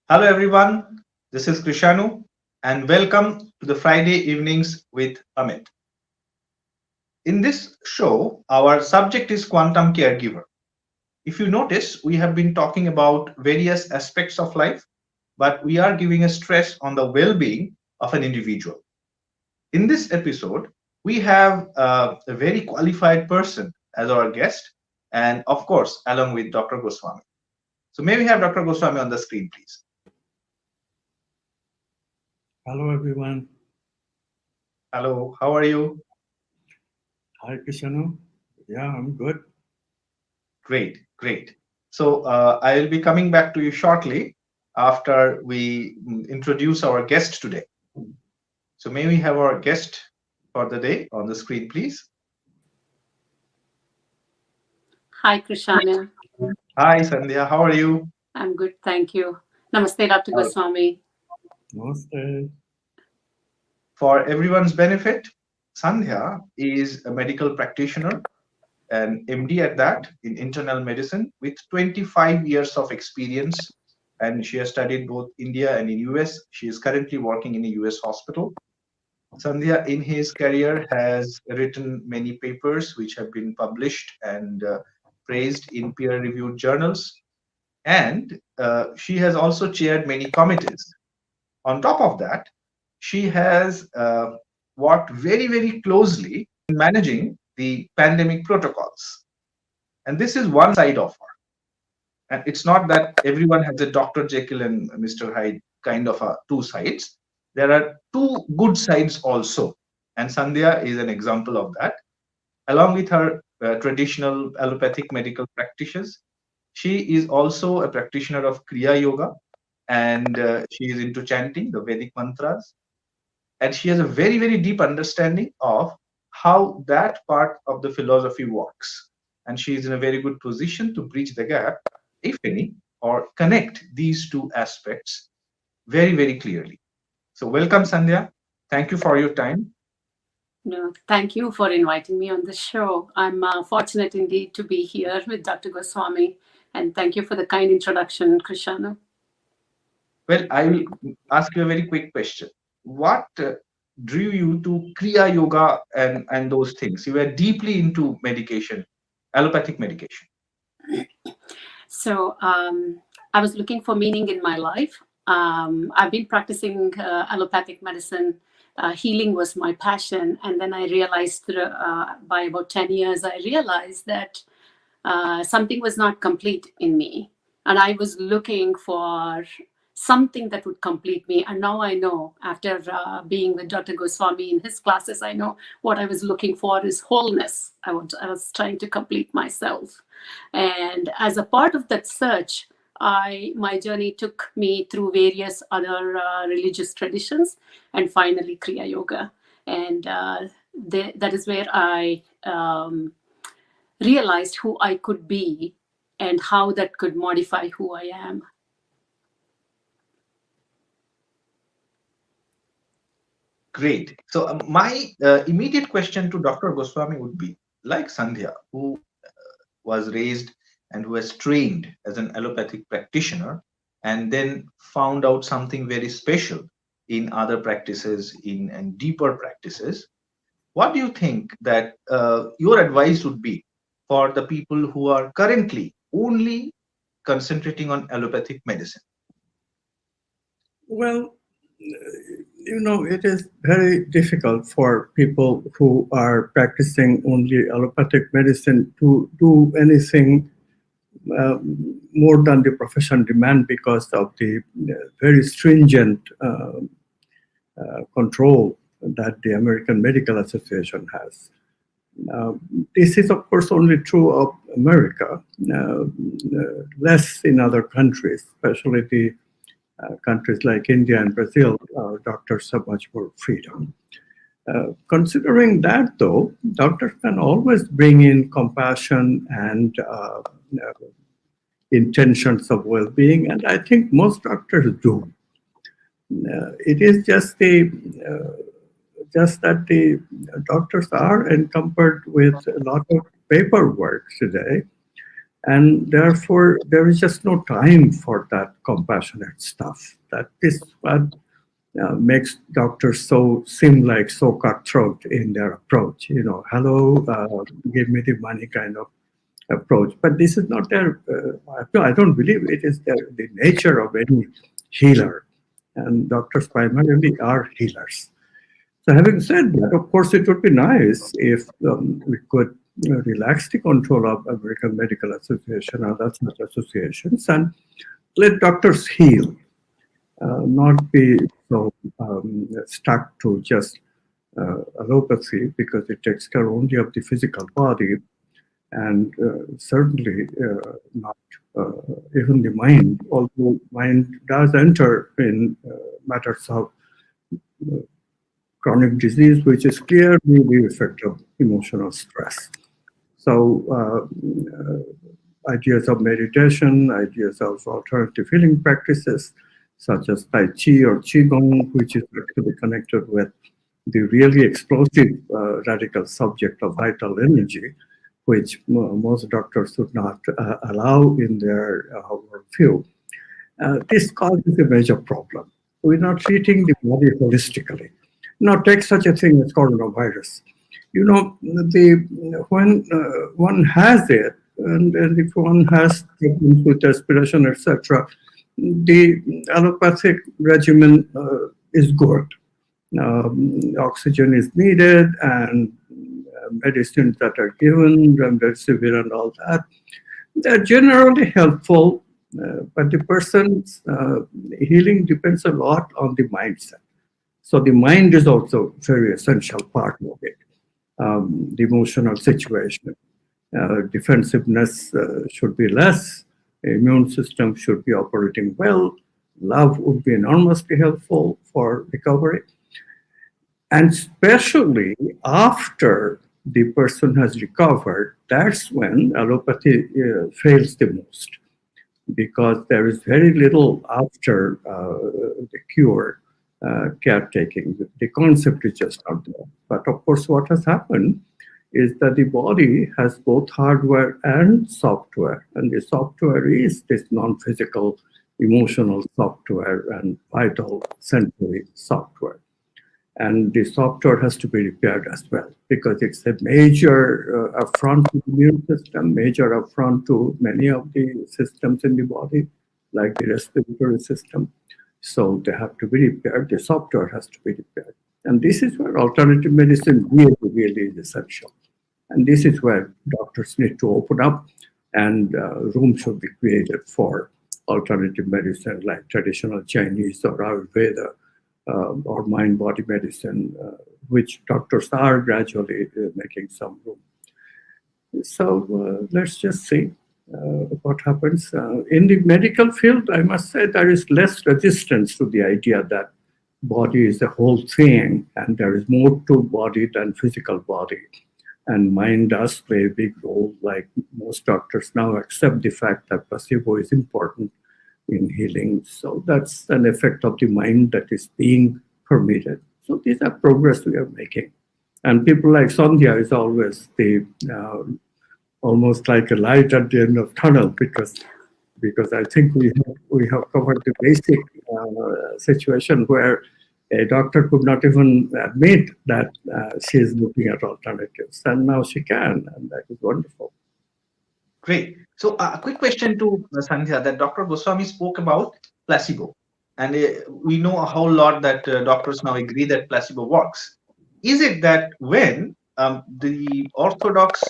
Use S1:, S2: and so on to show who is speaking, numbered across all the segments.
S1: Hello, everyone. This is Krishanu, and welcome to the Friday Evenings with Amit. In this show, our subject is quantum caregiver. If you notice, we have been talking about various aspects of life, but we are giving a stress on the well being of an individual. In this episode, we have a very qualified person as our guest, and of course, along with Dr. Goswami. So, may we have Dr. Goswami on the screen, please?
S2: Hello everyone.
S1: Hello, how are you?
S2: Hi Krishanu. Yeah, I'm good.
S1: Great, great. So I will be coming back to you shortly after we introduce our guest today. So may we have our guest for the day on the screen, please?
S3: Hi, Krishana.
S1: Hi, Sandhya. How are you?
S3: I'm good, thank you. Namaste, Dr.
S1: Uh,
S3: Goswami.
S2: Namaste.
S1: For everyone's benefit, Sandhya is a medical practitioner, an MD at that in internal medicine with 25 years of experience. And she has studied both India and in US. She is currently working in a US hospital. Sandhya, in his career, has written many papers which have been published and praised in peer-reviewed journals, and she has also chaired many committees. On top of that, she has worked very, very closely in managing the pandemic protocols. And this is one side of her. And it's not that everyone has a Dr. Jekyll and Mr. Hyde kind of two sides. There are two good sides also. And Sandhya is an example of that. Along with her traditional allopathic medical practices, she is also a practitioner of Kriya Yoga, and she is into chanting the Vedic mantras. And she has a very, very deep understanding of how that part of the philosophy works. And she is in a very good position to bridge the gap, if any, or connect these two aspects very, very clearly. So, welcome, Sandhya. Thank you for your time.
S3: No, thank you for inviting me on the show. I'm fortunate indeed to be here with Dr. Goswami, and thank you for the kind introduction, Krishana.
S1: Well, I will ask you a very quick question. What drew you to Kriya Yoga and those things? You were deeply into medication, allopathic medication.
S3: So, I was looking for meaning in my life. I've been practicing allopathic medicine. Healing was my passion. And then I realized by about 10 years, I realized that something was not complete in me. And I was looking for something that would complete me. And now I know, after being with Dr. Goswami in his classes, I know what I was looking for is wholeness. I was trying to complete myself. And as a part of that search, my journey took me through various other religious traditions and finally Kriya Yoga. And that is where I realized who I could be and how that could modify who I am.
S1: Great. So my immediate question to Dr. Goswami would be, like Sandhya, who was raised and who has trained as an allopathic practitioner and then found out something very special in other practices, in and deeper practices. What do you think that your advice would be for the people who are currently only concentrating on allopathic medicine?
S2: Well, it is very difficult for people who are practicing only allopathic medicine to do anything more than the profession demand because of the very stringent control that the American Medical Association has. Uh, this is, of course, only true of America, less in other countries, especially the countries like India and Brazil. Doctors have much more freedom. Considering that, though, doctors can always bring in compassion and intentions of well-being, and I think most doctors do. It is just that the doctors are encumbered with a lot of paperwork today, And therefore, there is just no time for that compassionate stuff. That is what makes doctors seem like so cutthroat in their approach. Hello, give me the money kind of approach. But this is not their. I don't believe it is the nature of any healer, and doctors primarily are healers. So having said that, of course, it would be nice if we could relax the control of American Medical Association or other such associations and let doctors heal, not be so stuck to just allopathy, because it takes care only of the physical body and certainly not even the mind, although mind does enter in matters of chronic disease, which is clearly the effect of emotional stress. So ideas of meditation, ideas of alternative healing practices, such as Tai Chi or Qigong, which is actually connected with the really explosive radical subject of vital energy, which most doctors would not allow in their worldview. This causes a major problem. We're not treating the body holistically. Now, take such a thing as coronavirus. When one has it, and if one has problems with respiration, etc., the allopathic regimen is good. Oxygen is needed, and medicines that are given, remdesivir and all that, they're generally helpful, but the person's healing depends a lot on the mindset. So the mind is also a very essential part of it. The emotional situation. Defensiveness should be less. The immune system should be operating well. Love would be enormously helpful for recovery. And especially after the person has recovered, that's when allopathy fails the most, because there is very little after the cure caretaking. The concept is just not there. But of course, what has happened is that the body has both hardware and software, and the software is this non-physical emotional software and vital sensory software. And the software has to be repaired as well, because it's a major affront to the immune system, major affront to many of the systems in the body, like the respiratory system. So they have to be repaired. The software has to be repaired. And this is where alternative medicine really, really is essential. And this is where doctors need to open up, and room should be created for alternative medicine, like traditional Chinese or Ayurveda, or mind-body medicine, which doctors are gradually making some room. So let's just see what happens. In the medical field, I must say there is less resistance to the idea that body is a whole thing, and there is more to body than physical body. And mind does play a big role, like most doctors now accept the fact that placebo is important in healing. So that's an effect of the mind that is being permitted. So these are progress we are making. And people like Sandhya is always the almost like a light at the end of tunnel, because I think we have covered the basic situation where a doctor could not even admit that she is looking at alternatives, and now she can, and that is wonderful.
S1: Great. So a quick question to Sandhya, that Dr. Goswami spoke about placebo, and we know a whole lot that doctors now agree that placebo works. Is it that when the orthodox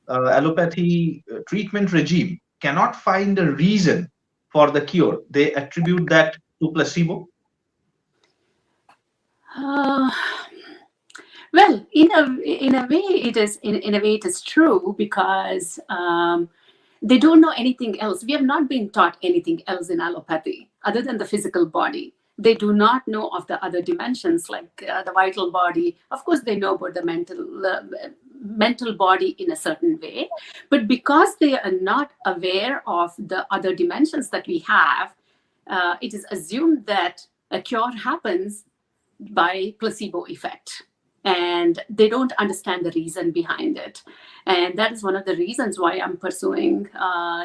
S1: allopathy treatment regime cannot find a reason for the cure, they attribute that to placebo?
S3: Well, in a way, it is in a way it is true, because they don't know anything else. We have not been taught anything else in allopathy other than the physical body. They do not know of the other dimensions, like the vital body. Of course, they know about the mental body in a certain way, but because they are not aware of the other dimensions that we have, it is assumed that a cure happens by placebo effect. and they don't understand the reason behind it. And that is one of the reasons why I'm pursuing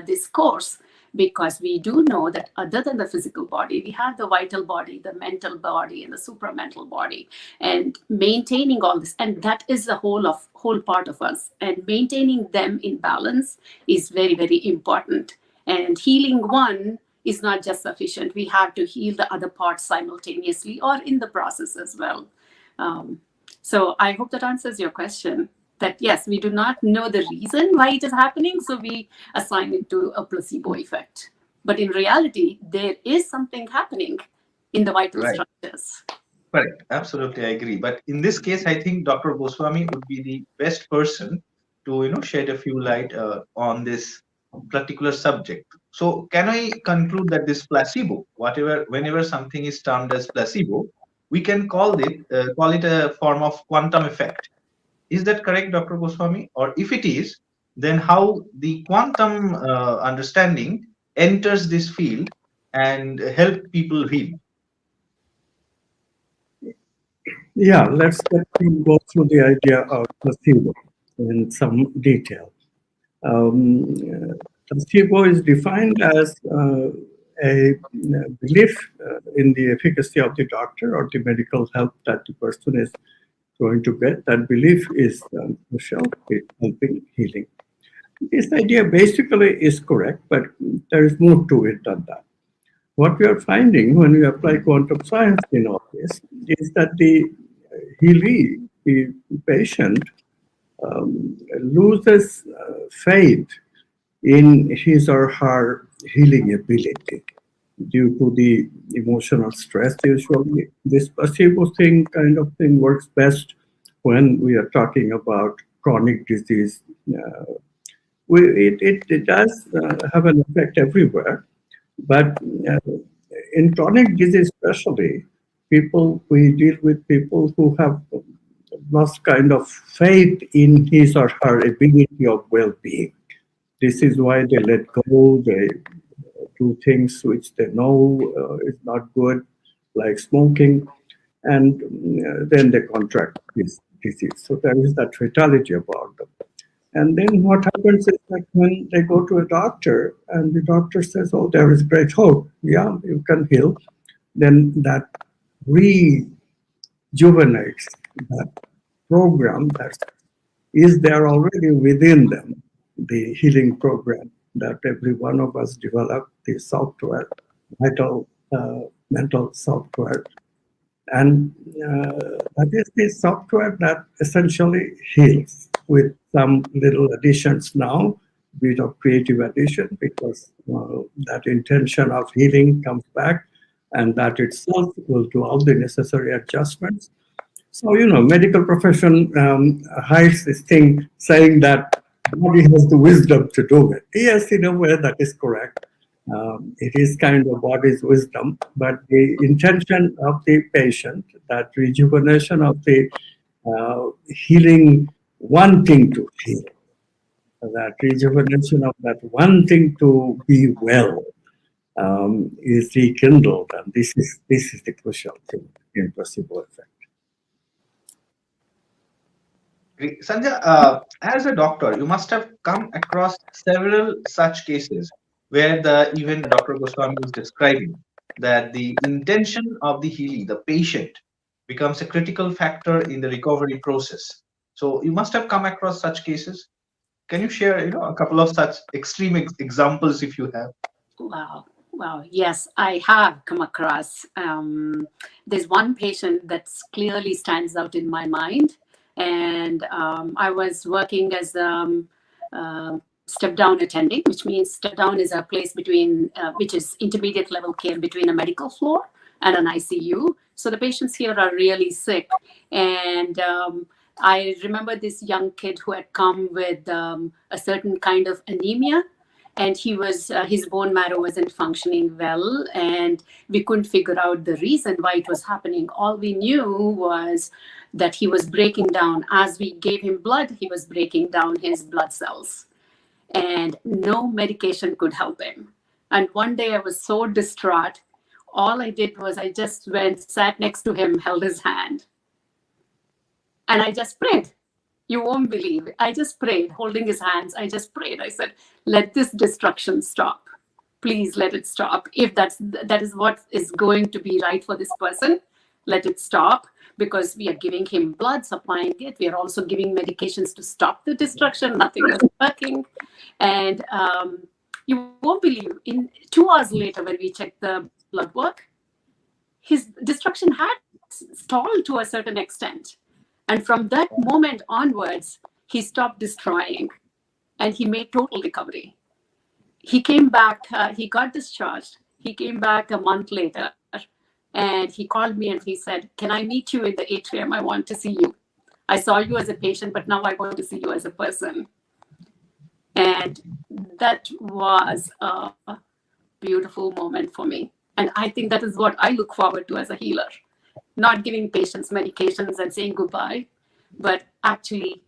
S3: this course, because we do know that other than the physical body, we have the vital body, the mental body, and the supramental body, and maintaining all this. And that is the whole part of us. And maintaining them in balance is very, very important. And healing one is not just sufficient. We have to heal the other parts simultaneously or in the process as well. So I hope that answers your question. That yes, we do not know the reason why it is happening, so we assign it to a placebo effect. But in reality, there is something happening in the vital structures.
S1: Correct. Absolutely, I agree. But in this case, I think Dr. Goswami would be the best person to shed a few light on this particular subject. So, can I conclude that this placebo, whenever something is termed as placebo, we can call it a form of quantum effect? Is that correct, Dr. Goswami? Or if it is, then how the quantum understanding enters this field and help people heal?
S2: Yeah, let's go through the idea of placebo in some detail. Placebo is defined as a belief in the efficacy of the doctor or the medical help that the person is going to get. That belief is crucial in helping healing. This idea basically is correct, but there is more to it than that. What we are finding when we apply quantum science in all this is that the healee, the patient, loses faith in his or her healing ability due to the emotional stress. Usually, this placebo kind of thing works best when we are talking about chronic disease. It does have an effect everywhere, but in chronic disease especially, we deal with people who have lost kind of faith in his or her ability of well-being. This is why they let go, they do things which they know is not good, like smoking, and then they contract this disease. So there is that fatality about them. And then what happens is that when they go to a doctor and the doctor says, oh, there is great hope, yeah, you can heal, then that rejuvenates that program that is there already within them, the healing program that every one of us developed, the software, mental software. And that is the software that essentially heals with some little additions now, bit of creative addition, because that intention of healing comes back, and that itself will do all the necessary adjustments. So, medical profession hides this thing saying that body has the wisdom to do it. Yes, in a way that is correct. It is kind of body's wisdom, but the intention of the patient, that rejuvenation of the healing, wanting to heal, that rejuvenation of that wanting to be well is rekindled, and this is the crucial thing in placebo effect.
S1: Sanjay, as a doctor, you must have come across several such cases where even Dr. Goswami is describing that the intention of the healee, the patient, becomes a critical factor in the recovery process. So you must have come across such cases. Can you share, a couple of such extreme examples if you have?
S3: Wow. Yes, I have come across. There's one patient that clearly stands out in my mind. And I was working as step down attending, which means step down is a place between, which is intermediate level care between a medical floor and an ICU. So the patients here are really sick. And I remember this young kid who had come with a certain kind of anemia, and his bone marrow wasn't functioning well, and we couldn't figure out the reason why it was happening. All we knew was that he was breaking down. As we gave him blood, he was breaking down his blood cells, and no medication could help him. And one day I was so distraught. All I did was I just went, sat next to him, held his hand. And I just prayed. You won't believe it. I just prayed, holding his hands. I just prayed. I said, let this destruction stop. Please let it stop. If that is what is going to be right for this person, let it stop, because we are giving him blood, supplying it. We are also giving medications to stop the destruction. Nothing was working. And you won't believe, in 2 hours later, when we checked the blood work, his destruction had stalled to a certain extent. And from that moment onwards, he stopped destroying and he made total recovery. He came back, he got discharged. He came back a month later and he called me and he said, can I meet you in the atrium? I want to see you. I saw you as a patient, but now I want to see you as a person. And that was a beautiful moment for me. And I think that is what I look forward to as a healer. Not giving patients medications and saying goodbye, but actually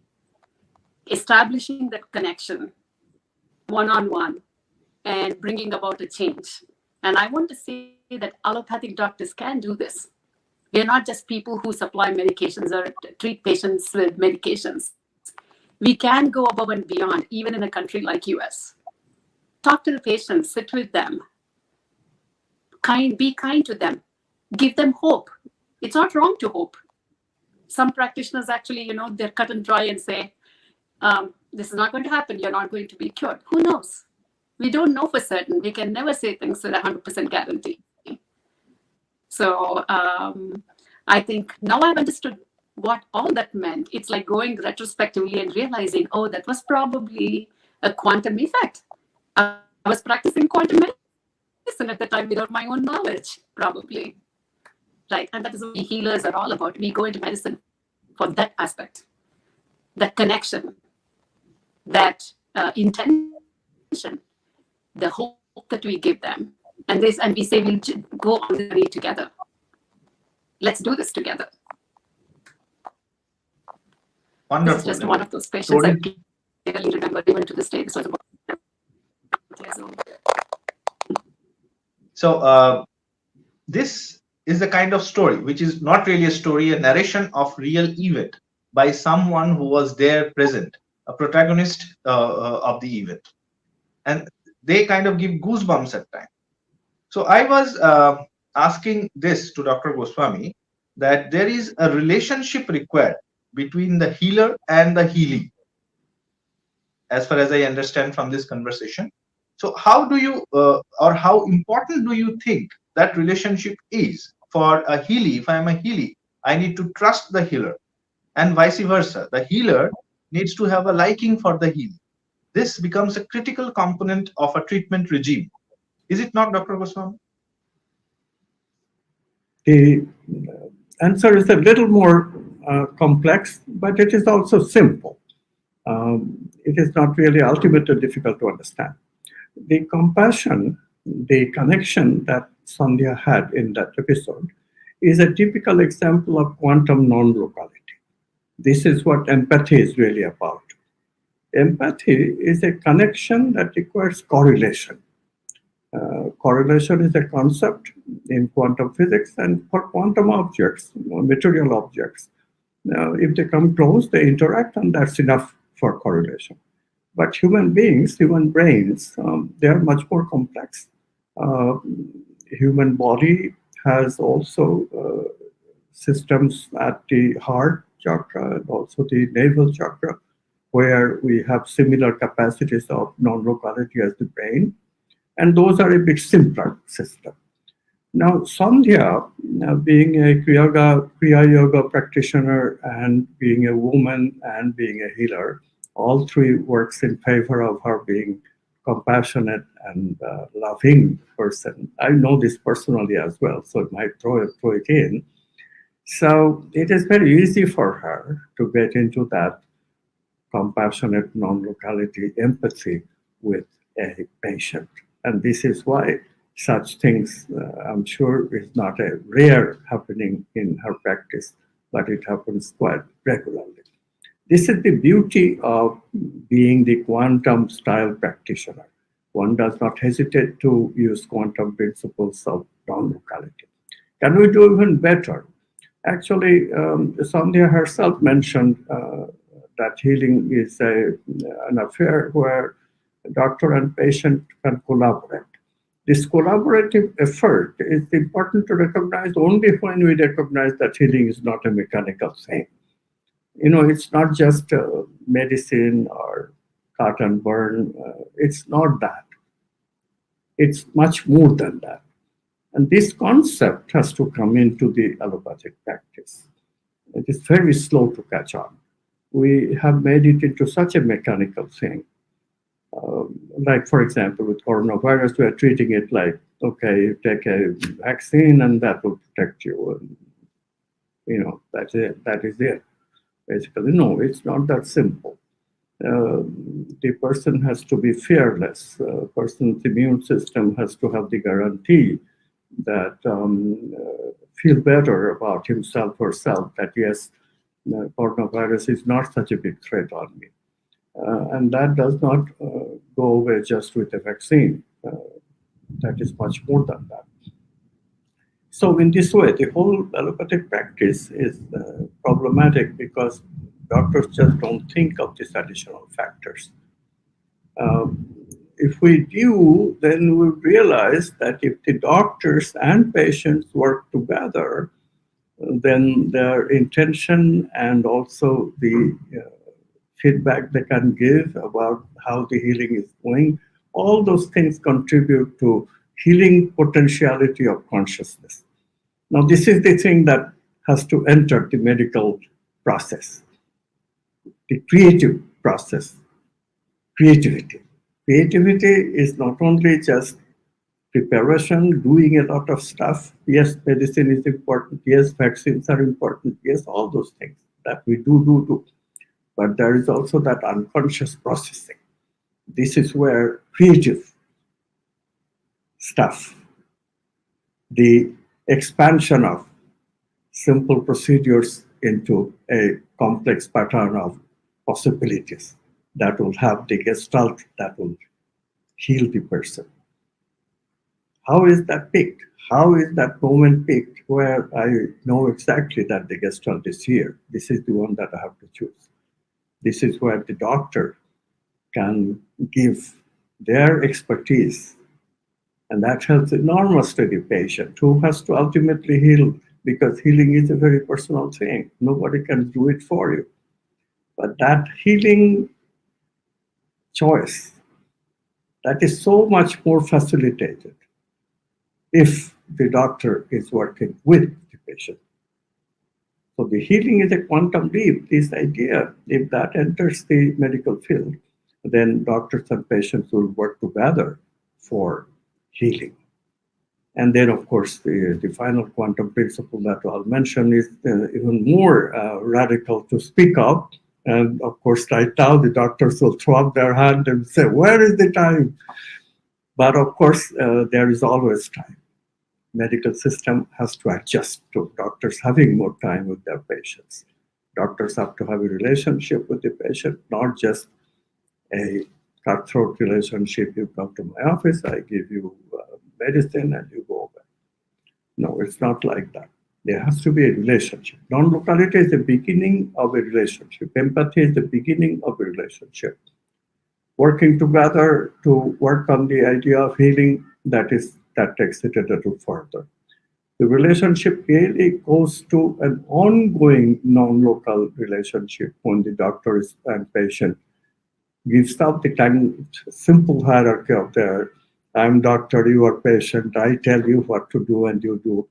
S3: establishing that connection one-on-one and bringing about a change. And I want to say that allopathic doctors can do this. We're not just people who supply medications or treat patients with medications. We can go above and beyond, even in a country like US. Talk to the patients, sit with them, be kind to them, give them hope. It's not wrong to hope. Some practitioners actually, they're cut and dry and say, this is not going to happen. You're not going to be cured. Who knows? We don't know for certain. We can never say things with 100% guarantee. So I think now I've understood what all that meant. It's like going retrospectively and realizing, oh, that was probably a quantum effect. I was practicing quantum medicine at the time without my own knowledge, probably. Right, and that is what we healers are all about. We go into medicine for that aspect, that connection, that intention, the hope that we give them, and we say we'll go on the journey together. Let's do this together.
S1: Wonderful.
S3: It's just one of those patients I clearly remember even to this day. This was about 8 years old.
S1: So this is the kind of story which is not really a story, a narration of real event by someone who was there present, a protagonist of the event, and they kind of give goosebumps at times. So I was asking this to Dr. Goswami, that there is a relationship required between the healer and the healing, as far as I understand from this conversation. So how do you or how important do you think that relationship is for a healer? If I am a healer, I need to trust the healer, and vice versa. The healer needs to have a liking for the healer. This becomes a critical component of a treatment regime. Is it not, Dr. Goswami?
S2: The answer is a little more complex, but it is also simple. It is not really ultimately difficult to understand. The compassion, the connection that Sandhya had in that episode is a typical example of quantum non-locality. This is what empathy is really about. Empathy is a connection that requires correlation. Correlation is a concept in quantum physics, and for quantum objects, material objects, if they come close, they interact, and that's enough for correlation. But human beings, human brains, they are much more complex. Human body has also systems at the heart chakra and also the navel chakra, where we have similar capacities of non-locality as the brain. And those are a bit simpler system. Now, Sandhya, being a Kriya Yoga practitioner and being a woman and being a healer, all three works in favor of her being compassionate and loving person. I know this personally as well, so it might throw it in. So it is very easy for her to get into that compassionate non-locality empathy with a patient. And this is why such things, I'm sure, is not a rare happening in her practice, but it happens quite regularly. This is the beauty of being the quantum style practitioner. One does not hesitate to use quantum principles of non-locality. Can we do even better? Actually, Sandhya herself mentioned that healing is an affair where doctor and patient can collaborate. This collaborative effort is important to recognize only when we recognize that healing is not a mechanical thing. It's not just medicine or cut and burn. It's not that. It's much more than that. And this concept has to come into the allopathic practice. It is very slow to catch on. We have made it into such a mechanical thing. Like, for example, with coronavirus, we are treating it like, okay, you take a vaccine and that will protect you. And, that's it. That is it. Basically, no, it's not that simple. The person has to be fearless. Person's immune system has to have the guarantee that feel better about himself or herself, that yes, coronavirus is not such a big threat on me. And that does not go away just with a vaccine. That is much more than that. So in this way, the whole allopathic practice is problematic because doctors just don't think of these additional factors. If we do, then we realize that if the doctors and patients work together, then their intention and also the feedback they can give about how the healing is going, all those things contribute to healing potentiality of consciousness. Now, this is the thing that has to enter the medical process, the creative process, creativity. Creativity is not only just preparation, doing a lot of stuff. Yes, medicine is important. Yes, vaccines are important. Yes, all those things that we do. But there is also that unconscious processing. This is where creative stuff, the expansion of simple procedures into a complex pattern of possibilities that will have the gestalt that will heal the person. How is that picked? How is that moment picked where I know exactly that the gestalt is here? This is the one that I have to choose. This is where the doctor can give their expertise, and that helps enormously the patient who has to ultimately heal, because healing is a very personal thing. Nobody can do it for you. But that healing choice, that is so much more facilitated if the doctor is working with the patient. So the healing is a quantum leap, this idea. If that enters the medical field, then doctors and patients will work together for healing. And then, of course, the final quantum principle that I'll mention is even more radical to speak of. And of course, right now, the doctors will throw up their hand and say, where is the time? But of course, there is always time. Medical system has to adjust to doctors having more time with their patients. Doctors have to have a relationship with the patient, not just a cutthroat relationship. You come to my office, I give you medicine and you go away. No, it's not like that. There has to be a relationship. Non-locality is the beginning of a relationship. Empathy is the beginning of a relationship. Working together to work on the idea of healing, that takes it a little further. The relationship really goes to an ongoing non-local relationship when the doctor and patient gives up the kind simple hierarchy of their, I'm doctor, you are patient, I tell you what to do and you do.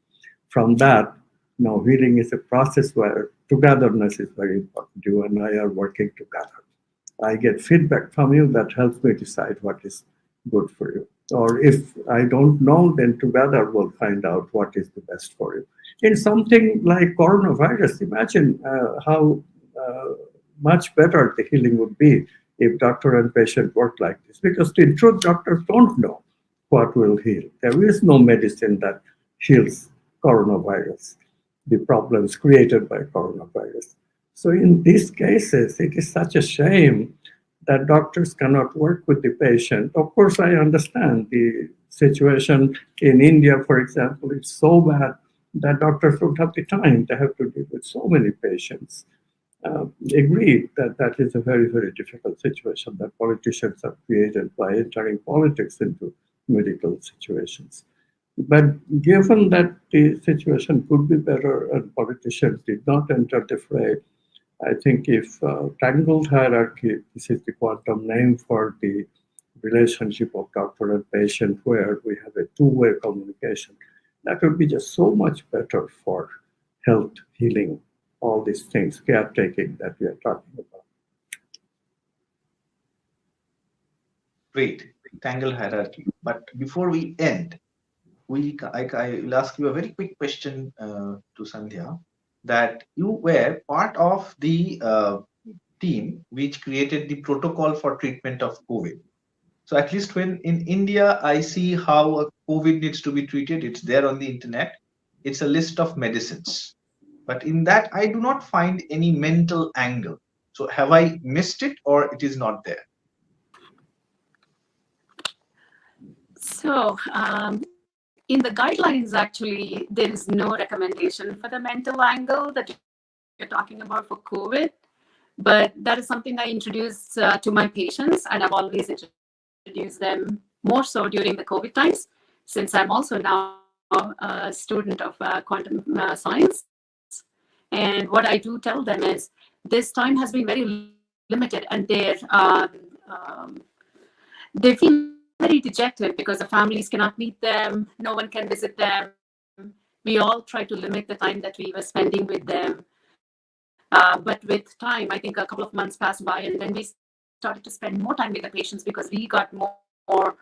S2: From that, healing is a process where togetherness is very important. You and I are working together. I get feedback from you that helps me decide what is good for you. Or if I don't know, then together we'll find out what is the best for you. In something like coronavirus, imagine how much better the healing would be if doctor and patient work like this. Because in truth, doctors don't know what will heal. There is no medicine that heals coronavirus, the problems created by coronavirus. So in these cases, it is such a shame that doctors cannot work with the patient. Of course, I understand the situation in India, for example, it's so bad that doctors don't have the time. They have to deal with so many patients. Agreed that that is a very, very difficult situation that politicians have created by entering politics into medical situations. But given that the situation could be better and politicians did not enter the fray, I think if tangled hierarchy, this is the quantum name for the relationship of doctor and patient, where we have a two-way communication, that would be just so much better for health, healing, all these things, caretaking that we are talking about.
S1: Great, tangled hierarchy. But before we end, I will ask you a very quick question to Sandhya, that you were part of the team which created the protocol for treatment of COVID. So at least when in India, I see how a COVID needs to be treated. It's there on the internet. It's a list of medicines. But in that, I do not find any mental angle. So have I missed it, or it is not there?
S3: So in the guidelines, actually, there is no recommendation for the mental angle that you're talking about for COVID. But that is something I introduce to my patients, and I've always introduced them more so during the COVID times, since I'm also now a student of quantum science. And what I do tell them is this time has been very limited, and they feel very dejected because the families cannot meet them, no one can visit them. We all try to limit the time that we were spending with them. But with time, I think a couple of months passed by, and then we started to spend more time with the patients because we got more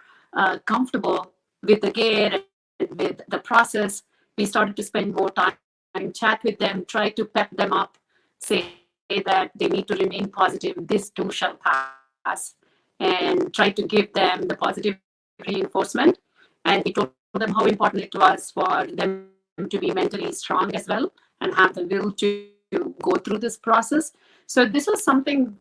S3: comfortable with the care and with the process. We started to spend more time, chat with them, try to pep them up, say that they need to remain positive, this too shall pass, and try to give them the positive reinforcement. And we told them how important it was for them to be mentally strong as well and have the will to go through this process. So this was something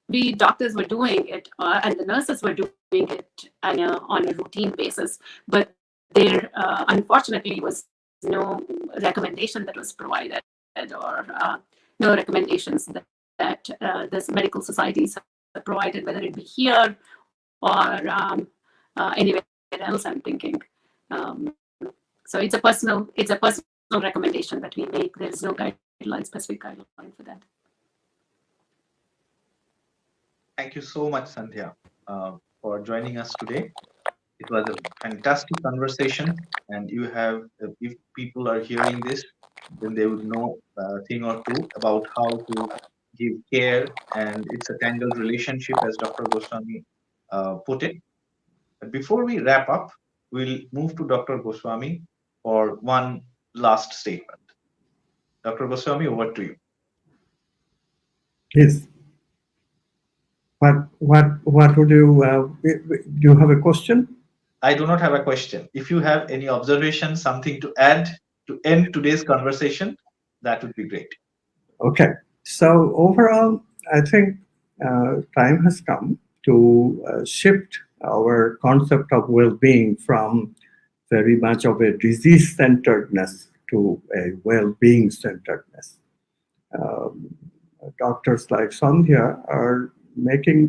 S3: we doctors were doing it, and the nurses were doing it on a routine basis. But there, unfortunately, was no recommendation that was provided, or no recommendations that this medical societies have provided, whether it be here or anywhere else. I'm thinking. So it's a personal recommendation that we make. There is no specific guideline for that.
S1: Thank you so much, Sandhya, for joining us today. It was a fantastic conversation, and you have, if people are hearing this, then they would know a thing or two about how to give care, and it's a tangled relationship, as Dr. Goswami put it. But before we wrap up, we'll move to Dr. Goswami for one last statement. Dr. Goswami, over to you.
S2: Yes. What would you, do you have a question?
S1: I do not have a question. If you have any observation, something to add to end today's conversation, that would be great.
S2: Okay. So overall, I think time has come to shift our concept of well-being from very much of a disease-centeredness to a well-being centeredness. Doctors like Sandhya are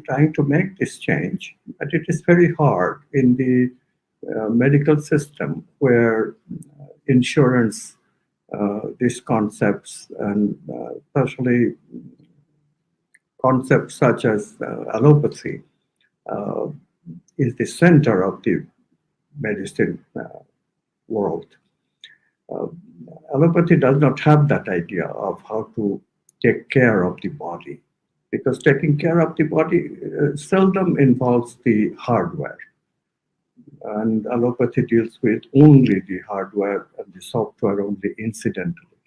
S2: trying to make this change, but it is very hard in the medical system where insurance, these concepts, and especially concepts such as allopathy, is the center of the medicine world. Allopathy does not have that idea of how to take care of the body, because taking care of the body seldom involves the hardware. And allopathy deals with only the hardware and the software only incidentally.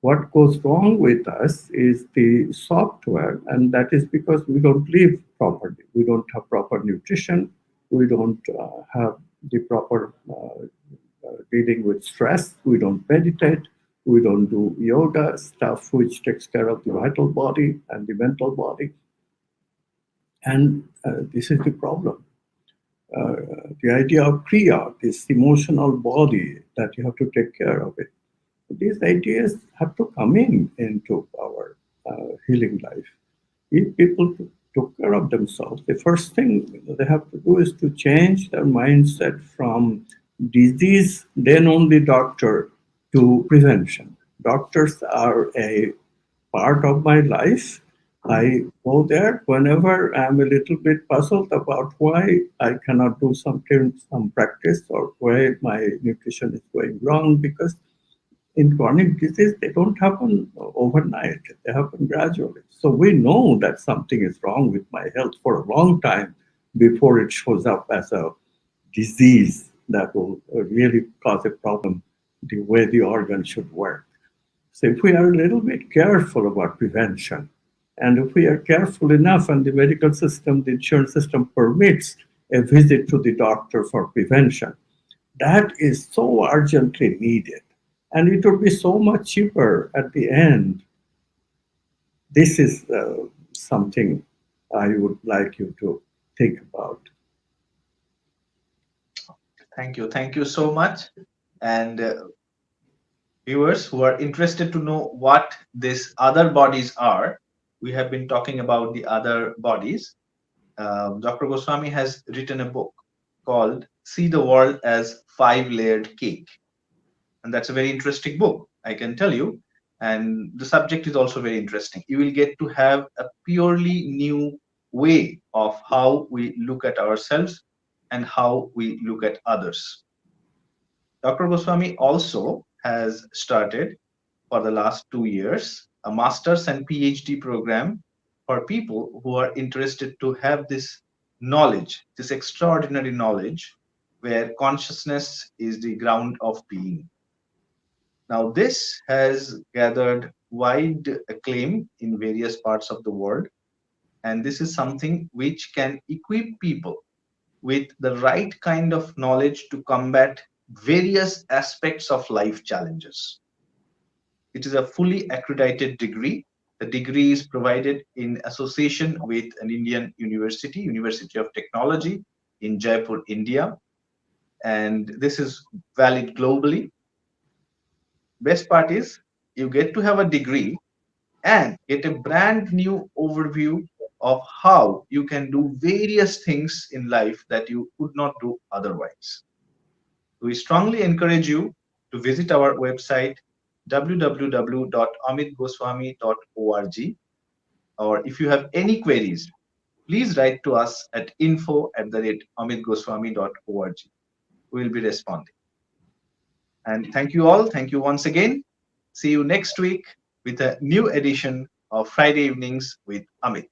S2: What goes wrong with us is the software, and that is because we don't live properly. We don't have proper nutrition. We don't have the proper dealing with stress. We don't meditate. We don't do yoga, stuff which takes care of the vital body and the mental body. And this is the problem. uh, the idea of kriya, this emotional body that you have to take care of it. These ideas have to come into our healing life. If people took care of themselves, the first thing they have to do is to change their mindset from disease, then only doctor, to prevention. Doctors are a part of my life. I go there whenever I'm a little bit puzzled about why I cannot do something, some practice, or why my nutrition is going wrong, because in chronic disease, they don't happen overnight. They happen gradually. So we know that something is wrong with my health for a long time before it shows up as a disease that will really cause a problem the way the organ should work. So if we are a little bit careful about prevention, and if we are careful enough and the medical system, the insurance system permits a visit to the doctor for prevention, that is so urgently needed. And it would be so much cheaper at the end. This is something I would like you to think about.
S1: Thank you. Thank you so much. And viewers who are interested to know what these other bodies are, we have been talking about the other bodies. Dr. Goswami has written a book called See the World as Five-Layered Cake. And that's a very interesting book, I can tell you. And the subject is also very interesting. You will get to have a purely new way of how we look at ourselves and how we look at others. Dr. Goswami also has started for the last 2 years a master's and PhD program for people who are interested to have this knowledge, this extraordinary knowledge, where consciousness is the ground of being. Now, this has gathered wide acclaim in various parts of the world, and this is something which can equip people with the right kind of knowledge to combat various aspects of life challenges. It is a fully accredited degree. The degree is provided in association with an Indian university, University of Technology in Jaipur, India, and this is valid globally. Best part is you get to have a degree and get a brand new overview of how you can do various things in life that you could not do otherwise. We strongly encourage you to visit our website www.amitgoswami.org, or if you have any queries, please write to us at info@amitgoswami.org. We will be responding. And thank you all. Thank you once again. See you next week with a new edition of Friday Evenings with Amit.